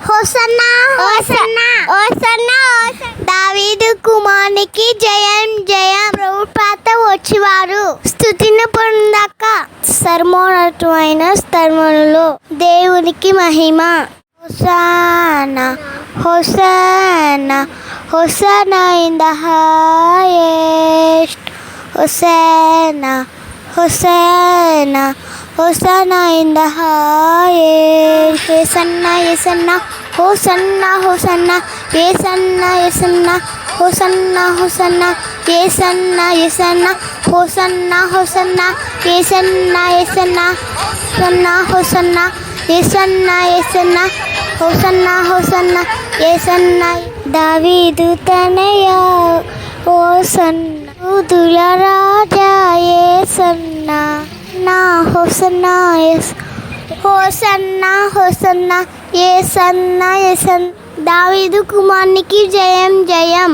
Hosanna hosanna hosanna దావీదు కుమారునికి జయం జయం. ప్రభు పాత వచ్చివారు స్తుతిని పొందాక సర్వోన్నతమైన స్థలములో దేవునికి మహిమ. Hosanna hosanna hosanna in the highest. Hosanna hosanna hosanna in the highest. యేసన్నా యేసన్నా హోసన్నా హోసన్నా యేసన్నా యేసన్నా హోసన్నా హోసన్నా యేసన్నా యేసన్నా హోసన్నా హోసన్నా యేసన్నా యేసన్నా హోసన్నా హోసన్నా యేసన్నా యేసన్నా హోసన్నా హోసన్నా యేసన్నా. దావీదు తనయా హోసన్నా యూదుల రాజా యేసన్నా నా హోసన్నా హోసన్నా హోసన్నా యేసన్నా యేసన్నా. దావీదు కుమారునికి జయం జయం.